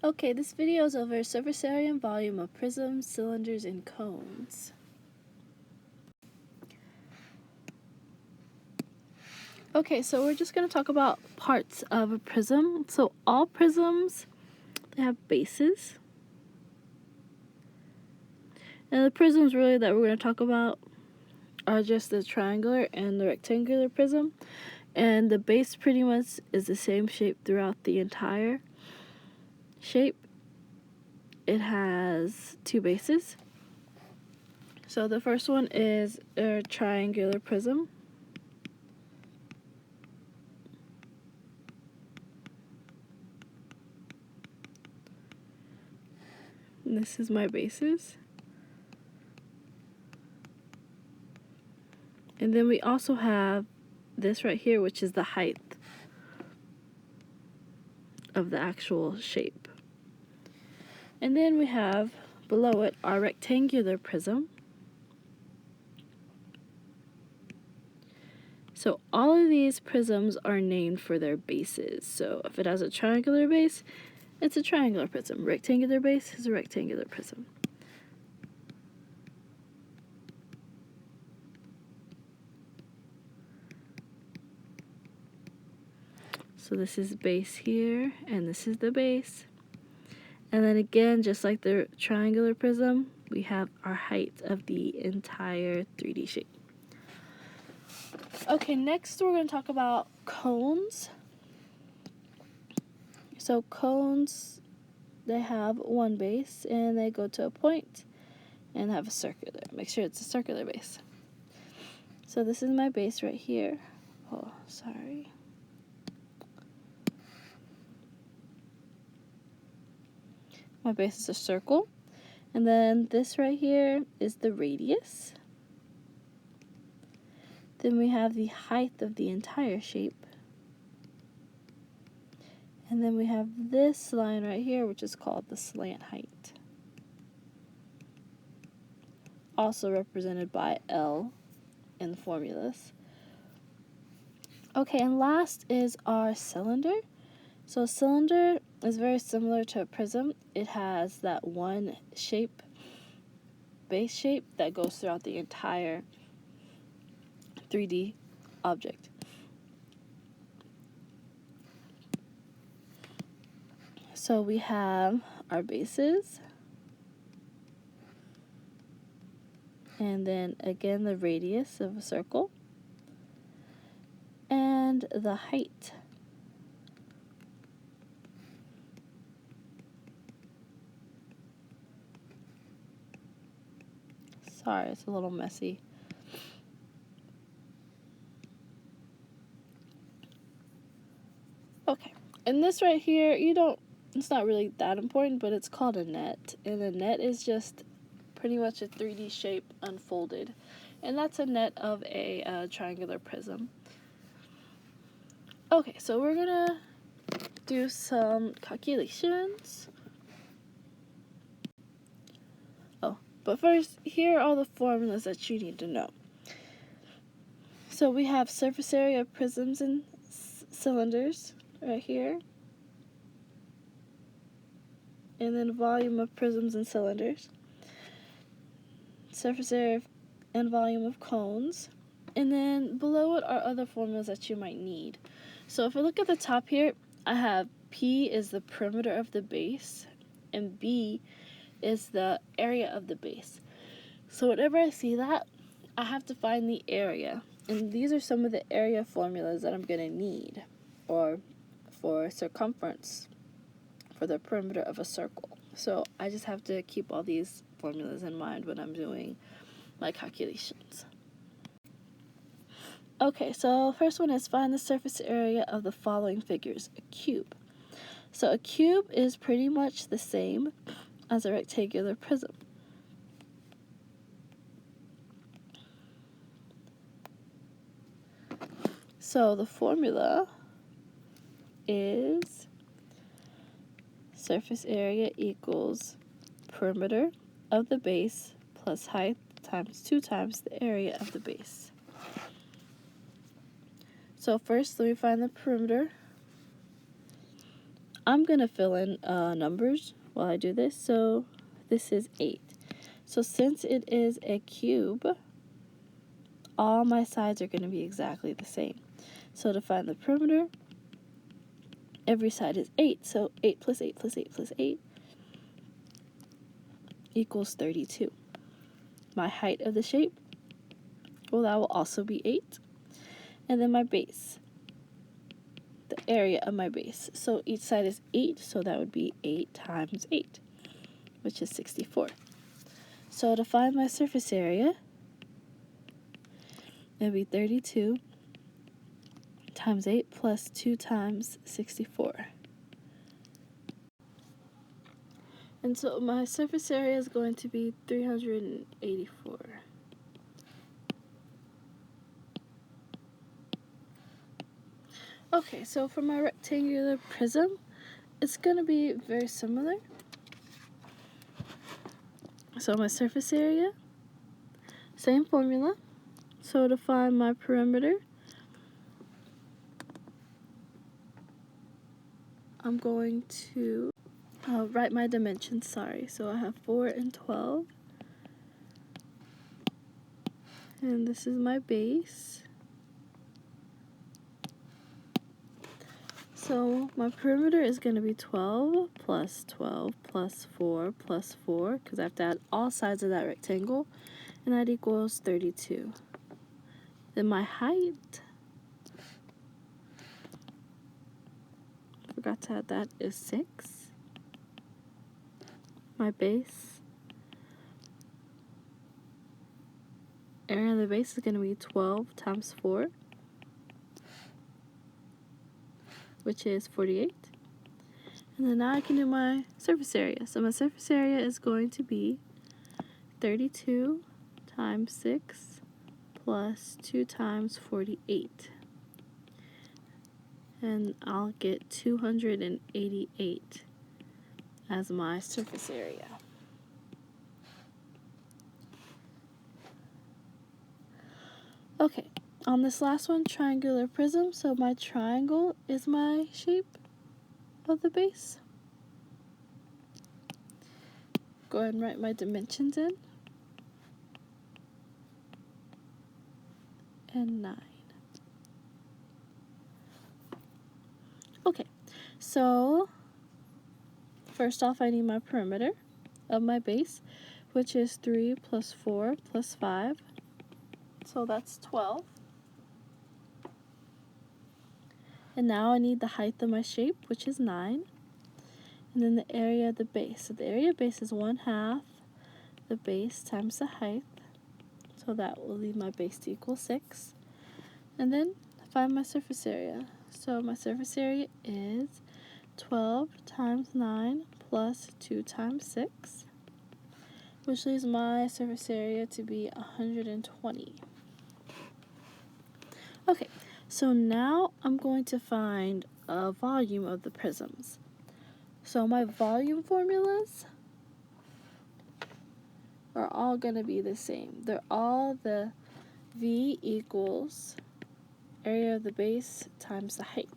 Okay, this video is over surface area and volume of prisms, cylinders, and cones. Okay, so we're just going to talk about parts of a prism. So all prisms, they have bases. And the prisms really that we're going to talk about are just the triangular and the rectangular prism. And the base pretty much is the same shape throughout the entire shape. It has two bases. So the first one is a triangular prism. And this is my bases. And then we also have this right here, which is the height of the actual shape. And then we have below it our rectangular prism. So all of these prisms are named for their bases. So if it has a triangular base, it's a triangular prism. Rectangular base is a rectangular prism. So this is base here, and this is the base. And then again, just like the triangular prism, we have our height of the entire 3D shape. Okay, next we're going to talk about cones. So cones, they have one base, and they go to a point and have a circular. Make sure it's a circular base. So this is my base right here. Oh, sorry. My base is a circle. And then this right here is the radius. Then we have the height of the entire shape. And then we have this line right here, which is called the slant height. Also represented by L in the formulas. Okay, and last is our cylinder. So a cylinder is very similar to a prism. It has that one shape, base shape, that goes throughout the entire 3D object. So we have our bases, and then again the radius of a circle, and the height. Sorry, it's a little messy. Okay, and this right here, it's not really that important, but it's called a net. And a net is just pretty much a 3D shape unfolded. And that's a net of a triangular prism. Okay, so we're gonna do some calculations. Oh, but first, here are all the formulas that you need to know. So we have surface area of prisms and cylinders right here. And then volume of prisms and cylinders. Surface area and volume of cones. And then below it are other formulas that you might need. So if we look at the top here, I have P is the perimeter of the base, and B is the area of the base. So whenever I see that, I have to find the area. And these are some of the area formulas that I'm going to need, or for circumference, for the perimeter of a circle. So I just have to keep all these formulas in mind when I'm doing my calculations. Okay, so first one is find the surface area of the following figures. A cube. So a cube is pretty much the same as a rectangular prism. So the formula is surface area equals perimeter of the base plus height times 2 times the area of the base. So first, let me find the perimeter I'm going to fill in numbers while I do this. So this is 8. So since it is a cube, all my sides are going to be exactly the same. So to find the perimeter, every side is 8. So 8 plus 8 plus 8 plus 8 equals 32. My height of the shape, well, that will also be 8. And then my base, the area of my base. So each side is 8, so that would be 8 times 8, which is 64. So to find my surface area, it would be 32 times 8 plus 2 times 64. And so my surface area is going to be 384. Okay, so for my rectangular prism, it's going to be very similar. So my surface area, same formula. So to find my perimeter, I'm going to write my dimensions, sorry. So I have 4 and 12. And this is my base. So my perimeter is going to be 12 plus 12 plus 4 plus 4, because I have to add all sides of that rectangle, and that equals 32. Then my height, forgot to add that, is 6. My base, area of the base is going to be 12 times 4, which is 48. And then now I can do my surface area. So my surface area is going to be 32 times 6 plus 2 times 48. And I'll get 288 as my surface area. Okay, on this last one, triangular prism, so my triangle is my shape of the base. Go ahead and write my dimensions in. And 9. Okay, so first off, I need my perimeter of my base, which is 3 plus 4 plus 5. So that's 12. And now I need the height of my shape, which is 9. And then the area of the base. So the area of base is 1/2 the base times the height. So that will leave my base to equal 6. And then find my surface area. So my surface area is 12 times 9 plus 2 times 6, which leaves my surface area to be 120. Okay, so now I'm going to find a volume of the prisms. So my volume formulas are all going to be the same. They're all the V equals area of the base times the height.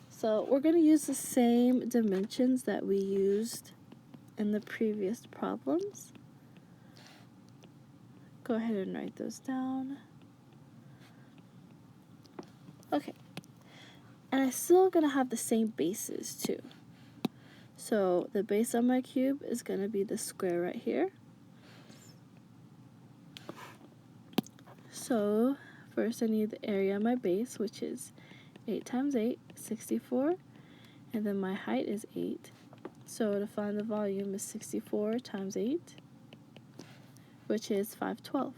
So we're going to use the same dimensions that we used in the previous problems. Go ahead and write those down. Okay, and I'm still going to have the same bases too. So the base of my cube is going to be the square right here. So first I need the area of my base, which is 8 times 8, 64, and then my height is 8. So to find the volume is 64 times 8, which is 512.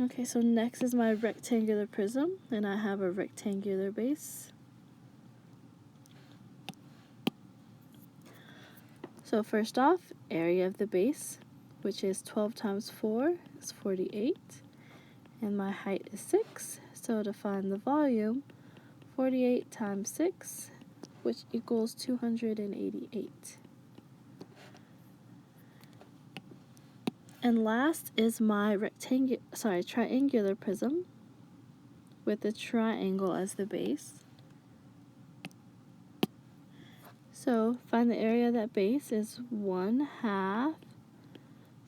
Okay, so next is my rectangular prism, and I have a rectangular base. So first off, area of the base, which is 12 times 4 is 48, and my height is 6. So to find the volume, 48 times 6, which equals 288. And last is my triangular prism with a triangle as the base. So find the area of that base is 1/2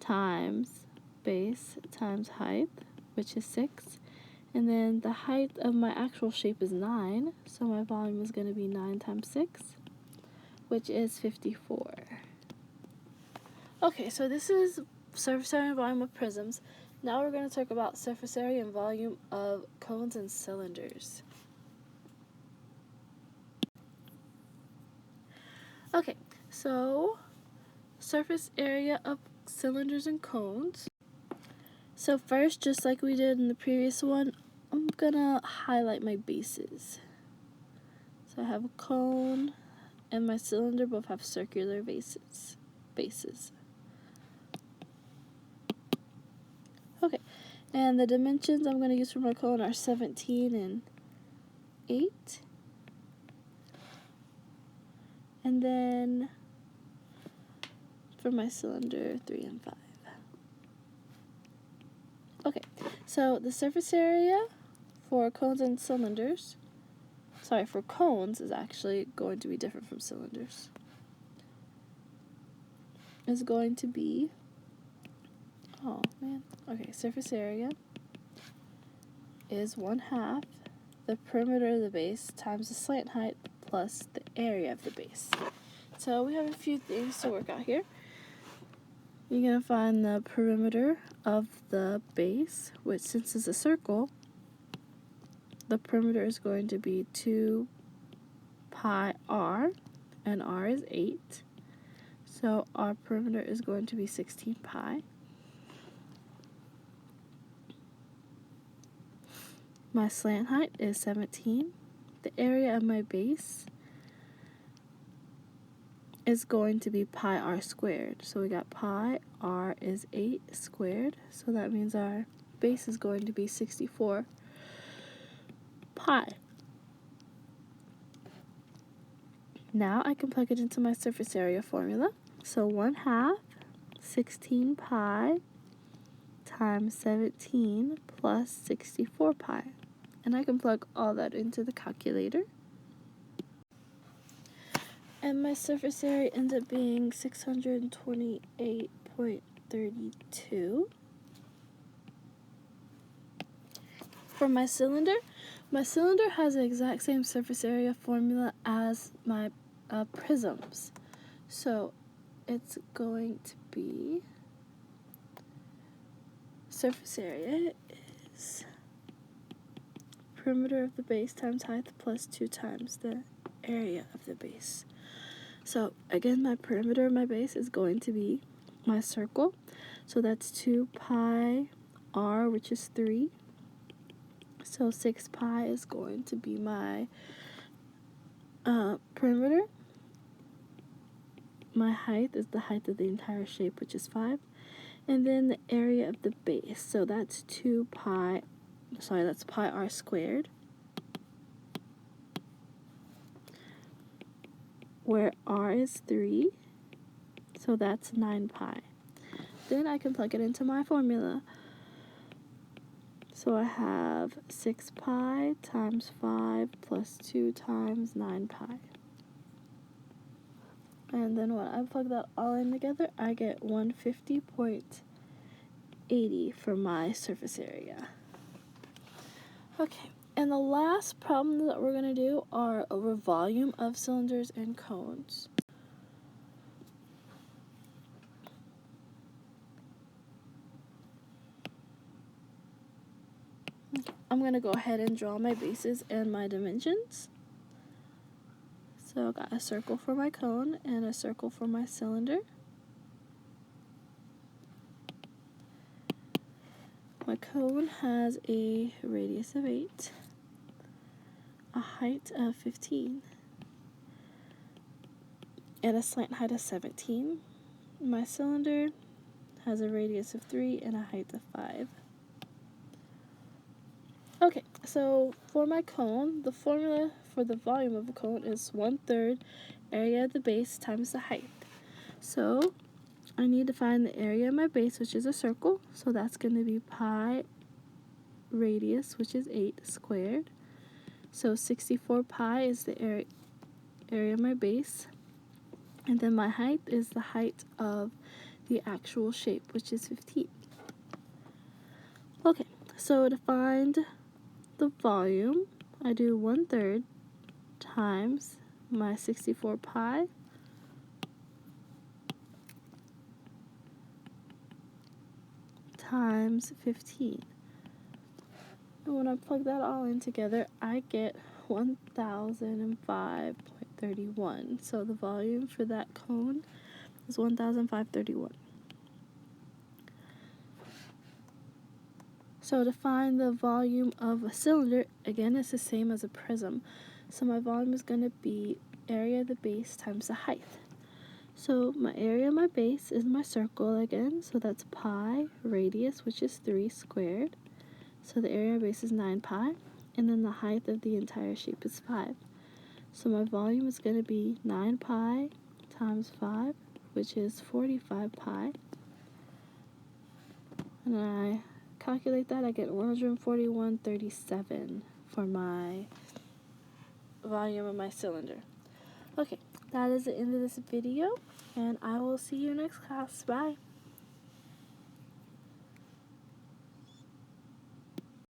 times base times height, which is 6. And then the height of my actual shape is 9, so my volume is going to be 9 times 6, which is 54. Okay, so this is surface area and volume of prisms. Now we're going to talk about surface area and volume of cones and cylinders. Okay, so surface area of cylinders and cones. So first, just like we did in the previous one, I'm gonna highlight my bases. So I have a cone and my cylinder both have circular bases. Okay, and the dimensions I'm gonna use for my cone are 17 and 8. And then for my cylinder, 3 and 5. Okay, so the surface area for cones and cylinders, for cones is actually going to be different from cylinders. Is going to be, surface area is 1/2 the perimeter of the base times the slant height plus the area of the base. So we have a few things to work out here. You're going to find the perimeter of the base, which since it's a circle, the perimeter is going to be 2 pi r, and r is 8. So our perimeter is going to be 16 pi. My slant height is 17. The area of my base is going to be pi r squared. So we got pi r is 8 squared. So that means our base is going to be 64 pi. Now I can plug it into my surface area formula. So 1/2 16 pi times 17 plus 64 pi. And I can plug all that into the calculator. And my surface area ends up being 628.32. For my cylinder has the exact same surface area formula as my prisms. So it's going to be, surface area is perimeter of the base times height plus 2 times the area of the base. So again, my perimeter of my base is going to be my circle. So that's 2 pi r, which is 3. So 6 pi is going to be my perimeter. My height is the height of the entire shape, which is 5. And then the area of the base. So that's pi r squared, where r is 3. So that's 9 pi. Then I can plug it into my formula. So I have 6 pi times 5 plus 2 times 9 pi. And then when I plug that all in together, I get 150.80 for my surface area. Okay, and the last problem that we're going to do are over volume of cylinders and cones. I'm going to go ahead and draw my bases and my dimensions. So I got a circle for my cone and a circle for my cylinder. My cone has a radius of 8, a height of 15, and a slant height of 17. My cylinder has a radius of 3 and a height of 5. Okay, so for my cone, the formula for the volume of a cone is 1/3 area of the base times the height. So I need to find the area of my base, which is a circle. So that's going to be pi radius, which is 8 squared. So 64 pi is the area of my base. And then my height is the height of the actual shape, which is 15. Okay, so to find the volume, I do 1/3 times my 64 pi times 15. And when I plug that all in together, I get 1005.31. So the volume for that cone is 1005.31. So to find the volume of a cylinder, again, it's the same as a prism. So my volume is going to be area of the base times the height. So my area of my base is my circle again, so that's pi radius, which is 3 squared. So the area of base is 9 pi, and then the height of the entire shape is 5. So my volume is going to be 9 pi times 5, which is 45 pi. And I calculate that, I get 141.37 for my volume of my cylinder. Okay, that is the end of this video, and I will see you next class. Bye.